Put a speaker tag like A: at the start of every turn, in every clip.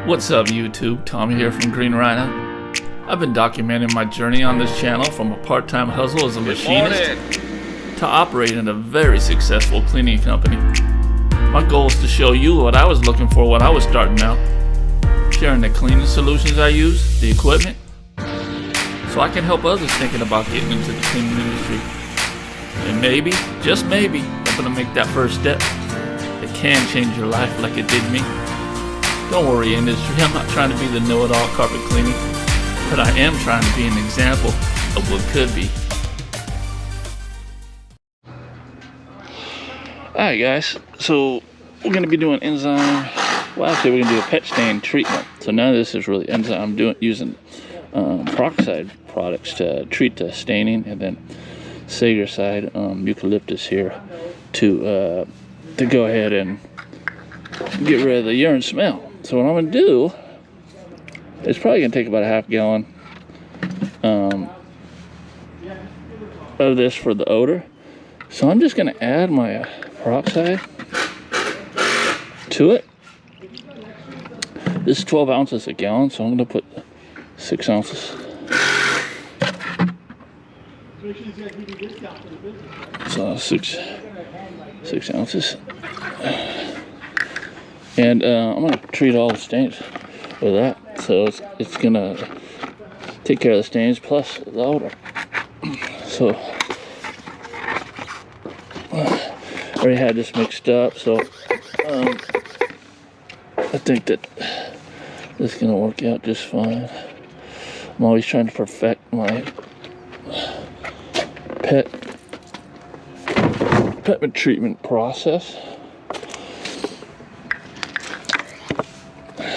A: What's up YouTube, Tommy here from Green Rhino. I've been documenting my journey on this channel from a part-time hustle as a machinist to operating a very successful cleaning company. My goal is to show you what I was looking for when I was starting out, sharing the cleaning solutions I use, the equipment, so I can help others thinking about getting into the cleaning industry. And maybe, just maybe, I'm gonna make that first step. It can change your life like it did me. Don't worry industry, I'm not trying to be the know-it-all carpet cleaning, but I am trying to be an example of what could be. Alright guys, so we're going to be doing enzyme, well actually we're going to do a pet stain treatment. So none of this is really enzyme, I'm using peroxide products to treat the staining, and then Sagercide, eucalyptus here to go ahead and get rid of the urine smell. So what I'm going to do, it's probably going to take about a half gallon of this for the odor. So I'm just going to add my peroxide to it. This is 12 ounces a gallon, so I'm going to put 6 ounces. So 6 ounces. And I'm going to treat all the stains with that. So it's going to take care of the stains plus the odor. So I already had this mixed up, so I think that this is going to work out just fine. I'm always trying to perfect my pet treatment process.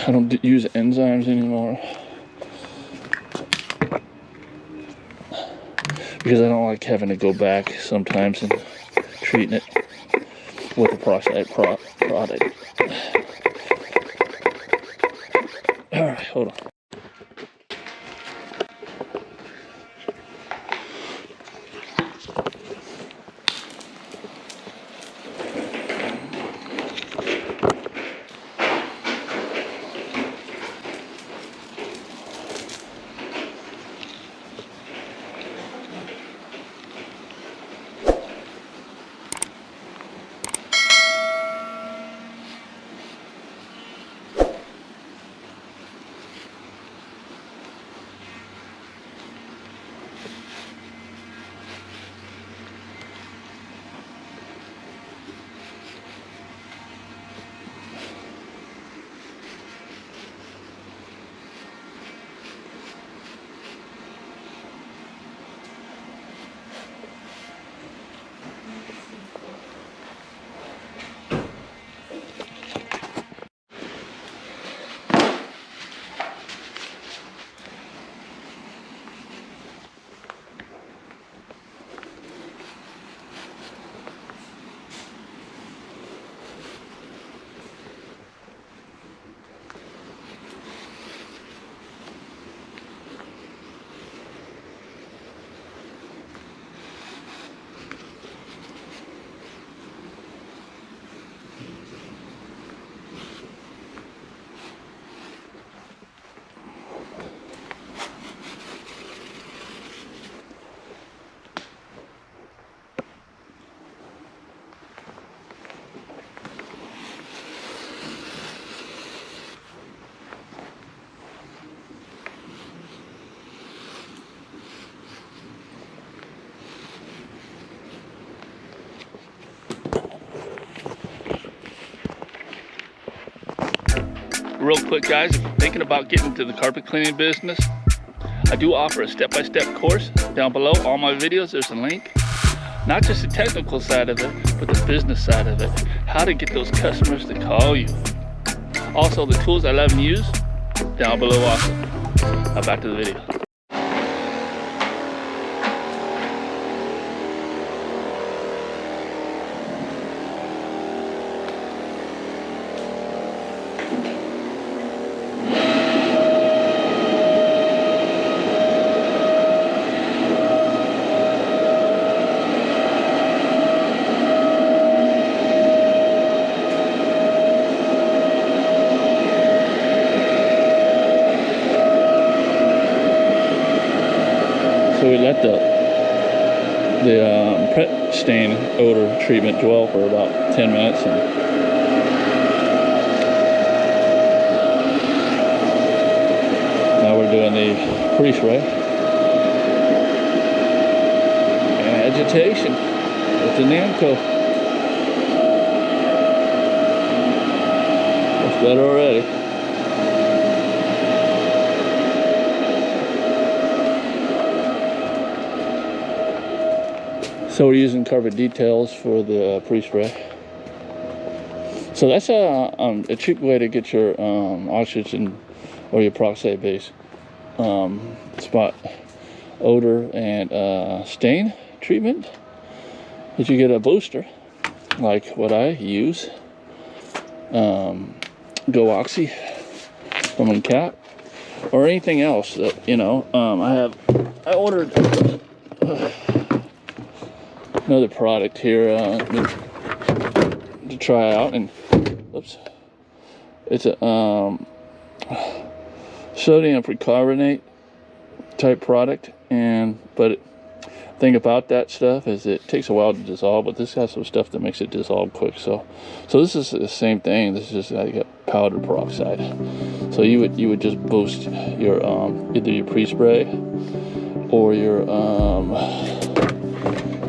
A: I don't use enzymes anymore because I don't like having to go back sometimes and treating it with a peroxide product. Alright, hold on. Real quick guys, if you're thinking about getting into the carpet cleaning business, I do offer a step-by-step course down below. All my videos, there's a link. Not just the technical side of it, but the business side of it. How to get those customers to call you. Also the tools I love and use, down below also. Now back to the video. So we let the pet stain odor treatment dwell for about 10 minutes. And now we're doing the pre-spray. And agitation with the Namco. That's better already. So we're using Carpet Details for the pre-spray. So that's a cheap way to get your oxygen or your peroxide base spot odor and stain treatment. If you get a booster, like what I use, Go Oxy from Cap, or anything else that I ordered. Another product here to try out, and oops, it's a sodium percarbonate type product, but the thing about that stuff is it takes a while to dissolve, but this has some stuff that makes it dissolve quick. So this is the same thing. This is just like a powder peroxide. So you would just boost your either your pre-spray or your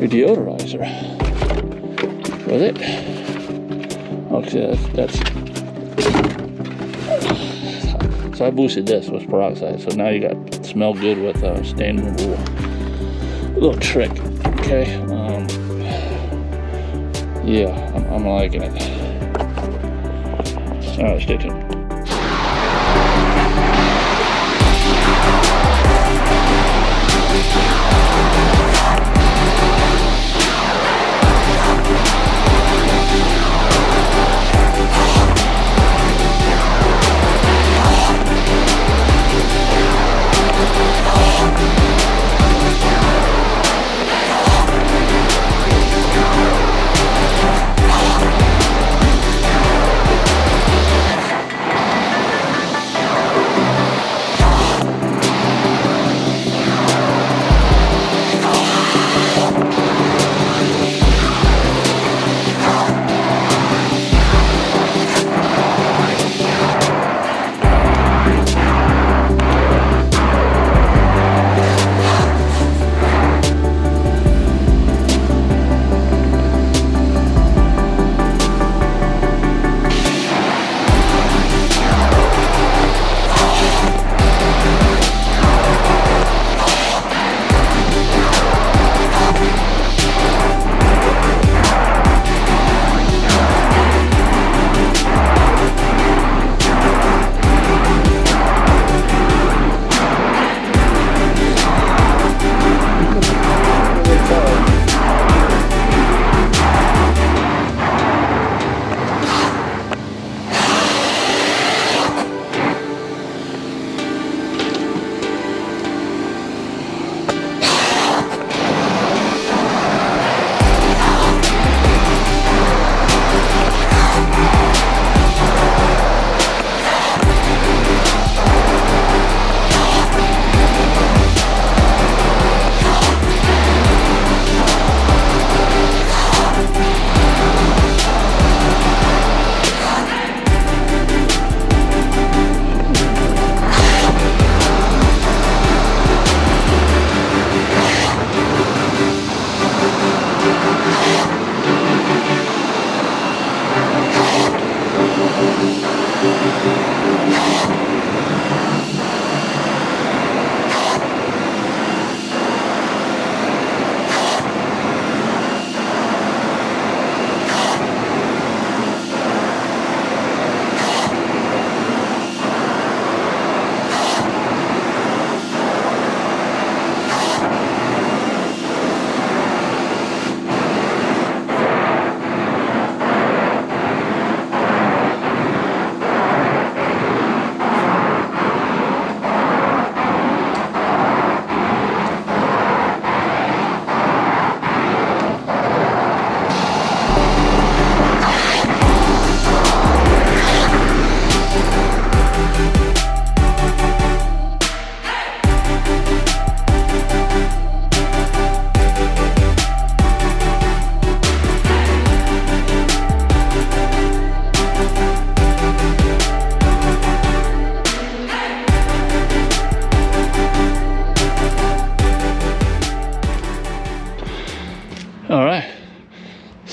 A: deodorizer with it. Okay, that's so I boosted this with peroxide. So now you got smell good with stain removal. Little trick, okay. Yeah, I'm liking it. All right, stay tuned.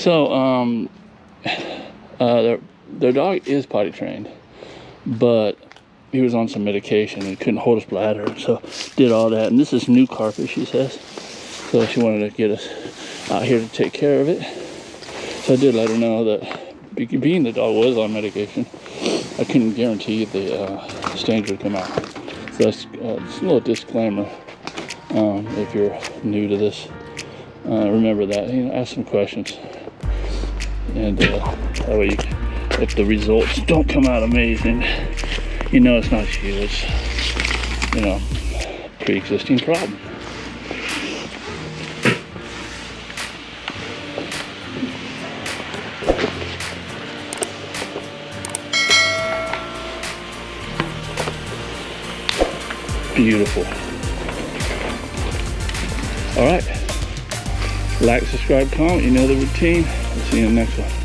A: So, their dog is potty trained, but he was on some medication and couldn't hold his bladder, so did all that. And this is new carpet, she says. So she wanted to get us out here to take care of it. So I did let her know that being the dog was on medication, I couldn't guarantee the stains would come out. So that's just a little disclaimer. If you're new to this, remember that. Ask some questions, and that way, if the results don't come out amazing, it's not you. It's pre-existing problem. Beautiful. All right. Like, subscribe, comment. You know the routine. I'll see you in the next one.